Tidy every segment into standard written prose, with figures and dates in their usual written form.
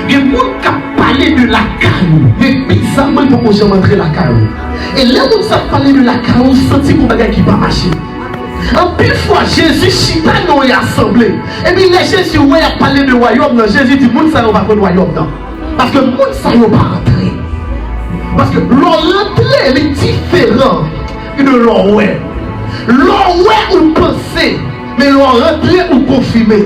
Il y a des gens qui parlent de la caillou, mais bizarrement, ils ne peuvent jamais entrer la caillou. Et là où ça parle de la caillou, senti qu'on a qui pas marcher. En pile fois, Jésus chita nous est assemblé. Et puis les Jésus ouais a parlé de royaume, Jésus dit moun ça va pas de royaume non. Parce que moun ça va pas rentrer. Parce que l'entrée est différent de l'enway. L'enway ou penser, mais l'entrée ou confirmer.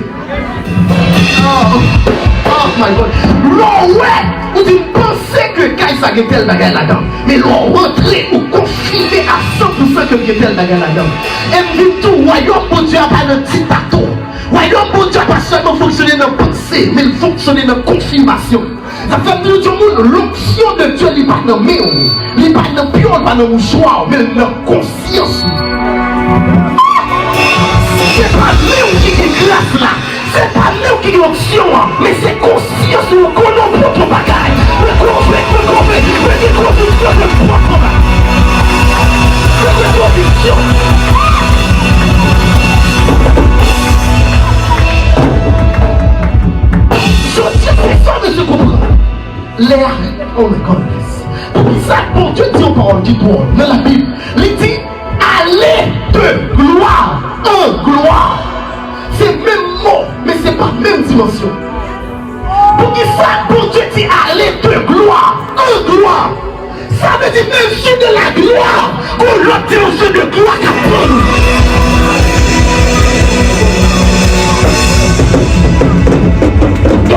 Oh my God. L'enway ou tu penser que Kaïsa a tel bagage là-dedans. Mais l'entrée ou confirmer à 100% que tel bagage là-dedans. Et puis tout, royaume pour Dieu n'a pas de dictateur. Royaume pour Dieu n'a pas seulement fonctionné dans la pensée, mais il fonctionne dans la confirmation. Ça fait que tout le monde, l'onction de Dieu n'est pas dans le méo, n'est pas dans le pion, pas dans le mouchoir, mais dans la conscience. C'est pas nous qui est grâce là, c'est pas nous qui est l'onction, mais c'est conscience où on connaît notre bagage. Le conviction, le conviction, le propre bagage. Le conviction. Je tiens personne ne se comprend. Oh my God. Pour ça, bon Dieu dit aux paroles qui tournent dans la Bible. Il dit aller de gloire en gloire. C'est le même mot, mais c'est pas la même dimension. Pour ça, bon Dieu dit aller de gloire en gloire. Ça veut dire même si de la gloire, qu'on l'obtient au jeu de gloire qu'à prendre.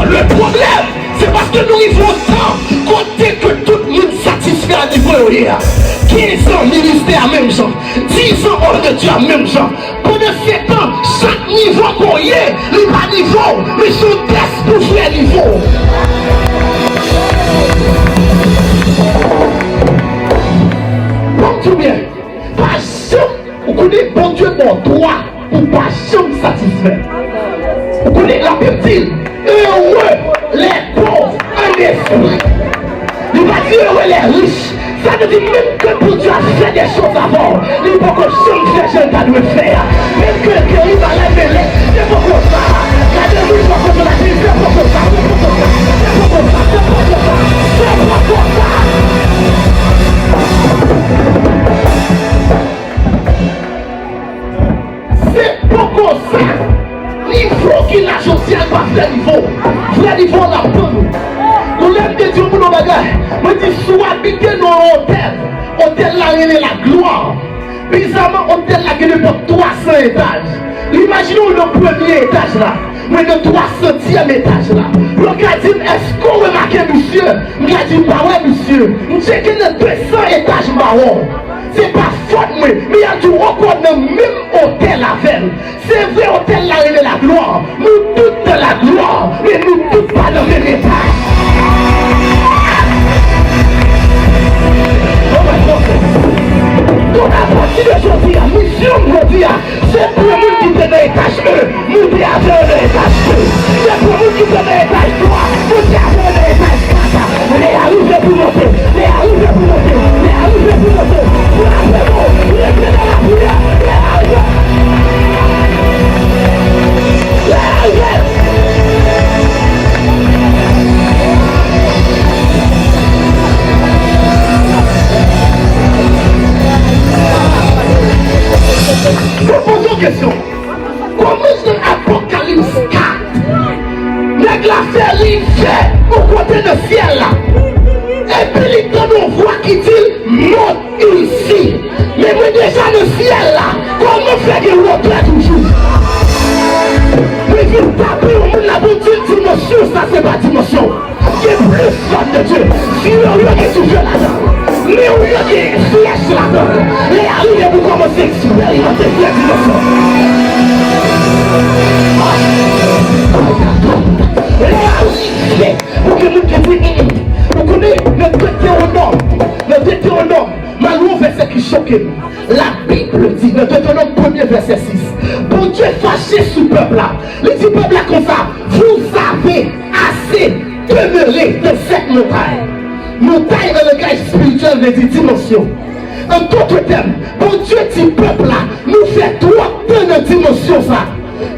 Le problème, c'est parce que nous vivons tant côté que tout le monde satisfait à niveau hier. 15 ans ministère même genre, 10 ans hors de Dieu même genre. Pendant 7 ans, chaque niveau qu'on y est, il n'est pas niveau, mais son test pour faire niveau. Bon Dieu bien, pas jamais, vous connaissez bon Dieu mon droit pour pas jamais satisfait. Vous connaissez la Bible dit, heureux les pauvres en esprit. Il va dire heureux les riches. Ça veut dire même que pour Dieu a fait des choses avant, il faut que chaque fait ce qu'il doit faire. Même que il va lever les, il faut que ça. Regardez-nous, il faut que la vie, il faut que ça, il faut que ça, il faut que ça, il faut que ça, il faut que ça. C'est pour ça. Il faut qu'il a choisi à pas faire niveau. Faire niveau là pour nous. Nous l'aime de Dieu pour nos bagages. Moi je dis soit habiter dans l'hôtel. Hôtel là il est la gloire. Bizarrement hôtel là il est pour 300 étages. Imaginons le premier étage là. Mais le 300e étage là. Le gars dit est-ce qu'on remarque monsieur? Le gars dit bah ouais monsieur. Nous sais qu'il y a 200 étages marron. C'est pas faute, mais il y a du record dans le même hôtel avec. C'est vrai, hôtel là, il est la gloire. Nous toutes de la gloire, mais nous toutes pas dans le même étage. Oh my God. Donc à partir d'aujourd'hui, la mission aujourd'hui, c'est pour nous qui sont dans l'étage 1, nous qui avons dans l'étage 2. C'est pour nous qui sont dans l'étage 3, nous qui avons dans l'étage 4. Les arrivés pour monter, les arrivés pour monter, les arrivés pour monter. Je pose une question. Comment dans Apocalypse 4, la glace est fait au côté de ciel là? Et puis il donne une voix qui dit monte ici. Mais moi déjà le ciel là, comment faire qu'il retraite toujours? Mais il tape au monde la bonne dimension, ça c'est pas dimension. Il y a plus fort de Dieu. Si on lui a toujours là-dedans, mais on lui a des flèches là-dedans. Et arrive pour commencer à expérimenter la dimension. Et arrive pour que nous disions, vous connaissez le Deutéronome, malheureusement verset qui choque nous. La Bible dit, le Deutéronome 1er verset 6, bon Dieu fâché sous le peuple là. Il dit peuple là comme ça, vous avez assez demeuré de cette montagne. Montagne dans le langage spirituel veut dire dimension. En d'autres termes, bon Dieu dit peuple là, nous fait trop de dimension ça.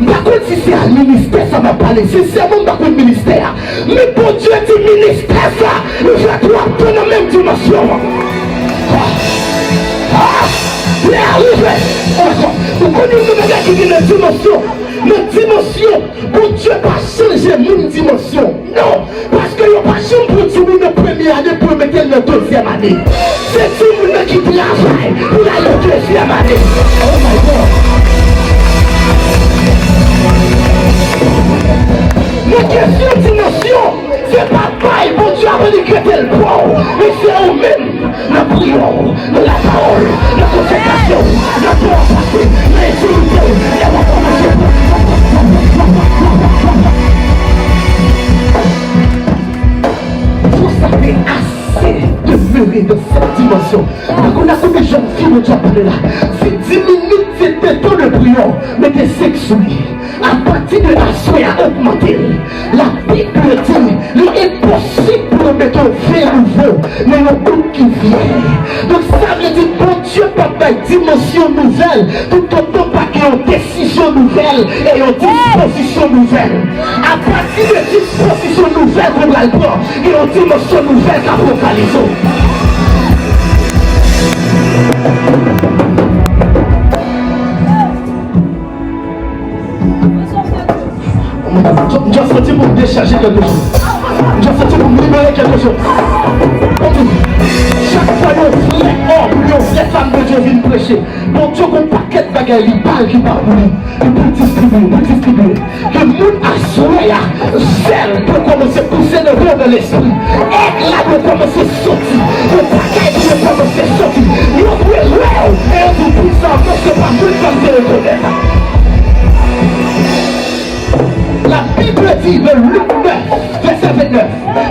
Par contre, si c'est un ministère, ça m'a parlé. Sincèrement, par contre, ministère. Mais pour Dieu, dit ministère, ça, je dois dans la même dimension. Vous connaissez le gars qui dit la dimension. Notre dimension, pour Dieu pas changer mon dimension. Non, parce que il n'y a pas chambre pour tout le monde première année pour mettre la deuxième année. C'est tout le monde qui travaille pour la deuxième année. Oh my God. La question de dimension, c'est pas pareil pour Dieu avant de créer le poids, mais c'est vous-même, la prière, la parole, la consécration, la pensée, l'intimité, la reformation. Vous savez assez demeurer dans cette dimension. Donc on a combien de jeunes filles qui ont parlé là? C'est 10 minutes, c'était temps de prière, mais t'es sexué. À partir de la soie à augmenter, la Bible dit, il est possible de mettre un fait nouveau, mais le groupe qui vient. Donc ça veut dire, bon Dieu, papa, dimension nouvelle, tout autant pas qu'il y a une décision nouvelle et une disposition nouvelle. À partir de disposition nouvelle pour l'album, il y a une dimension nouvelle qu'à focaliser. J'ai senti pour me décharger quelque chose. J'ai senti pour me libérer quelque chose. Chaque fois, nos vrais hommes, nos vraies femmes de Dieu viennent prêcher. Bon Dieu, qu'on paquet de bagailles, il parle qui parle pour lui. Il peut distribuer. Que le monde a souhaité, zèle pour commencer à pousser le rôle de l'esprit. Et là, pour commencer à sortir. Le paquet pour commencer à sortir. Nous pouvons jouer et on vous pousse en parce que par toute femme de reconnaître. La Bible dit, le Luc 9, verset 29,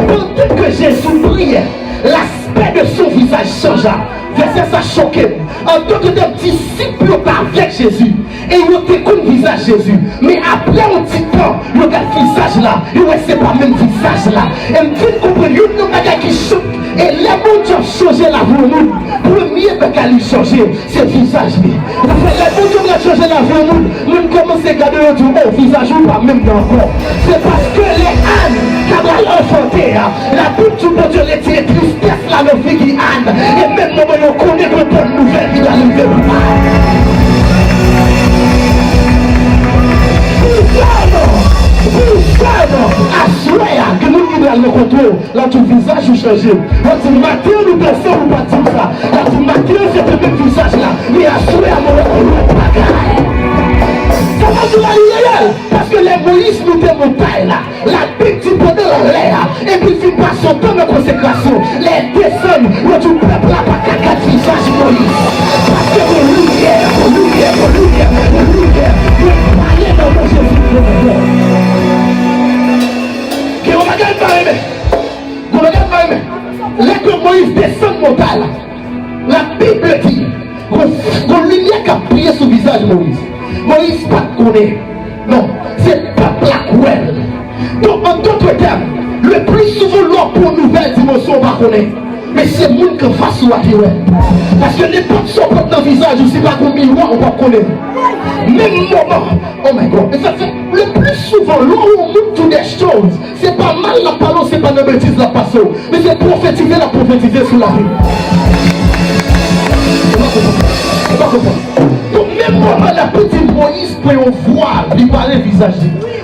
pendant que Jésus priait, l'aspect de son visage changea. Verset ça choqué. En tant que des disciples avec Jésus, et ils ont découvert le visage de Jésus. Mais après un petit temps, ils ont le visage là, et ouais, c'est pas le même visage là. Et me dit comprendre, il y a une bagarre qui choque. Et les mots qui ont changé la vie, le premier bagarre qui a changé, c'est le visage. Les mots qui ont changé la vie, nous commençons à regarder le visage ou pas même encore. C'est parce que les ânes qui ont enfanté, la Bible du bon Dieu les dit, tristesse là, le vie qui âne. Et même nous, on connaît que bonne nouvelle qui va arriver. Assoya, que nous qui dans le contrôle, là ton visage a changé. Là tu matin nous personne ou pas dire ça. Là tu matin c'est le même visage là. Mais assoya mon bagaille. Ça va de la réelle. Parce que les Moïse nous démontaient là. La Bible dit pendant l'air. Et puis il passe son temps de consécration. Les descendent, là tu peuple là pas qu'à quatre visages Moïse. Parce que vos lumières. Vous parlez dans mon Jésus. Vous regardez pas aimer. Là que Moïse descend de montagne, la Bible dit qu'on lumière qui a prié sur le visage de Moïse. Moïse pas connaît. Non, c'est peuple la cruel. Donc en d'autres termes, le plus souvent l'homme pour une nouvelle dimension on va connaître. Mais c'est le monde qui va sur la vie. Parce que n'importe son propre visage, je ne sais pas combien de mois on va connaître. Même moment, oh my God. Et ça fait le plus souvent, là où on montre toutes des choses, c'est pas mal la parole, c'est pas de bêtise la passion. Mais c'est prophétiser sur la vie. Donc même moment, la petite Moïse peut on voir, il parlait visage.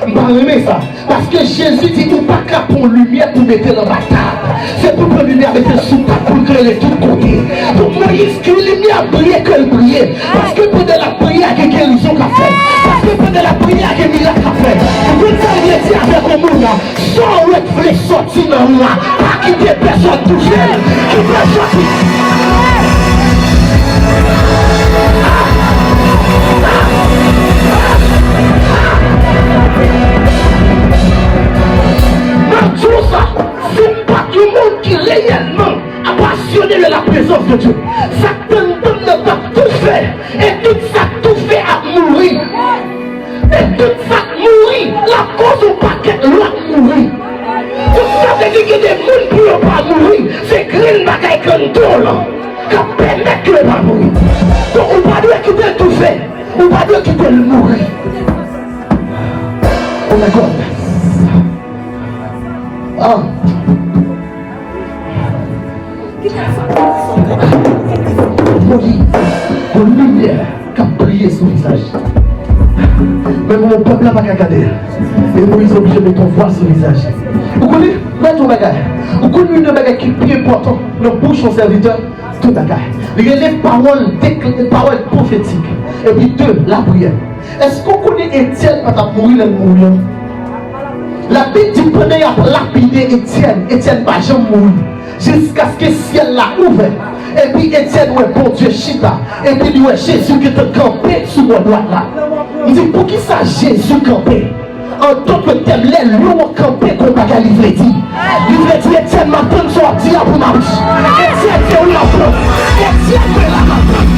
Il parlait ça. Parce que Jésus dit, nous pas qu'à prendre lumière pour mettre dans ma table. C'est pour prendre lumière avec sous table pour créer les tous côtés. Donc Moïse, que lumière brillait que le brillait. Parce que pendant la prière, il y a quelque chose qu'a fait. Parce que pendant la prière, il y a un miracle qu'a fait. Vous allez dire avec le monde, sans réfléchir sortir dans le noir, pas quitter personne toucher, qui peut sortir. Tout ça, c'est pas tout le monde qui réellement a passionné de la présence de Dieu. Ça te donne de tout faire. Et tout ça, tout fait à mourir. Et tout ça mourir. La cause au paquet, la mourir. Tout ça veut dire que des gens qui ne peuvent pas mourir. C'est green bagaille comme tout là. Qui permet que ne pas mourir. Donc on ne doit pas quitter tout faire. On ne doit pas quitter le mourir. Oh my God. Ah. Moïse, une lumière qui a brillé sur le visage. Mais mon peuple n'a pas qu'à regarder. Et Moïse est obligé de mettre ton voix sur le visage. Vous connaissez, là ton bagage. Vous connaissez une bagage qui est plus important dans la bouche de serviteur, tout bagage. Il y a les paroles prophétiques. Et puis deux, la prière. Est-ce qu'on connaît Étienne quand il a mouru dans le moulin? La Bible dit pendant qu'il a lapidé Étienne, Étienne n'a pas jamais mouru. Jusqu'à ce que le ciel l'a ouvert. Et puis Étienne, ouais, bon Dieu, chita. Et puis il ouais, Jésus qui te campé sous mon droite là. Il dit, pour qui ça Jésus campé? En d'autres termes, les loups campé qu'on va livrer dit. Livrer dit, Étienne m'a donné son dit pour ma bouche. Étienne, c'est où la porte? Étienne, c'est là ma porte.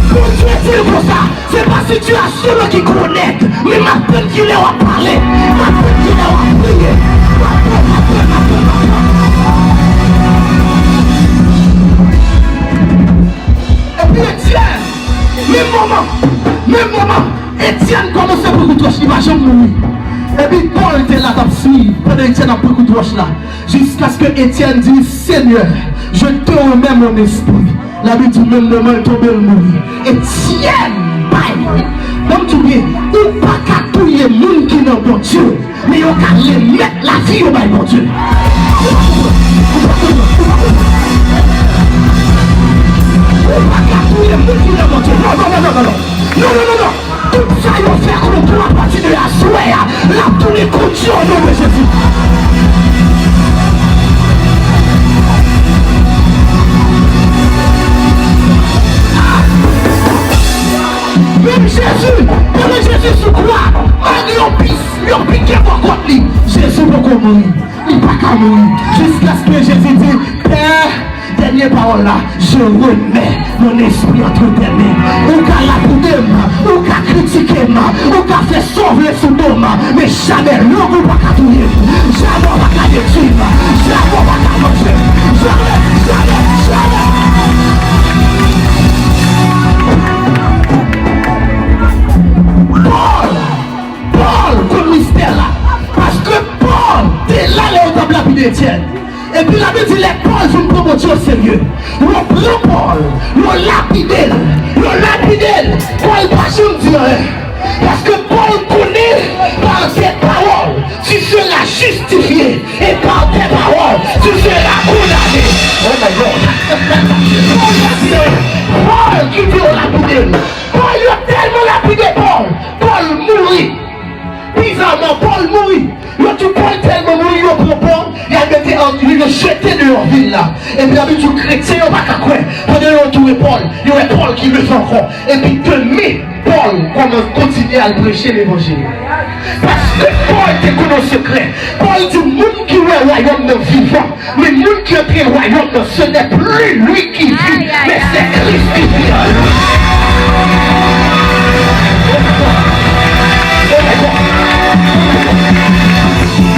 Pour Dieu dit pour ça, c'est pas situation qui connecte, mais ma peine qui leur a parlé, ma peine qui leur a prié, ma peine. Et puis Étienne, même moment, Étienne commençait à beaucoup de roches, il va jamais mourir. Et puis Paul était là dans suivre, pendant Étienne a beaucoup de roches là, jusqu'à ce que Étienne dise, Seigneur, je te remets mon esprit. La Bible dit même moment il tombe le mourir. Étienne, bye. Donc tu dis, ou pas qu'à tous les monde qui n'ont bon Dieu, mais on qu'à les mettre la vie au bail bon Dieu. Ou pas qu'à tous les monde qui n'ont bon Dieu. Non. Tout ça ils vont faire comme pour à partir de la soirée. Là tous les coups de au nom de Jésus. Même Jésus, pendant Jésus se croit, ils ont piqué pour contre lui. Jésus ne peut pas mourir, il ne peut pas mourir. Jusqu'à ce que Jésus dit, Père, dernière parole là, je remets mon esprit entre tes mains. Ou qu'à lapider, ou qu'à critiquer, ou qu'à faire sauver sous nom, mais jamais l'homme ne va pas touiller, jamais on va pas détruire, jamais on va pas manger, jamais. Paul, comme mystère là. Parce que Paul, t'es là, les autres lapides d'Étienne. Et puis la Bible dit, les Paul sont pour Dieu au sérieux. On prend Paul, on lapide, Paul pas jamais dire rien. Parce que Paul connaît par ses paroles, tu seras justifié. Et par tes paroles, tu seras condamné. Oh my God. Paul qui dit on lapide. Paul a tellement lapidé Paul. Paul mourit. Bizarrement, Paul mourit. L'autre Paul tellement mourit, il prend Paul. Il a jeté de leur ville là. Et puis la Bible dit chrétien, on va qu'à quoi. Pendant qu'on trouve Paul, il y aurait Paul qui le fait encore. Et puis demain, Paul commence à continuer à prêcher l'évangile. Parce que Paul était connu au secret. Paul dit, monde qui est au royaume de vivant. Mais monde qui est au royaume, ce n'est plus lui qui vit, mais c'est Christ qui vit.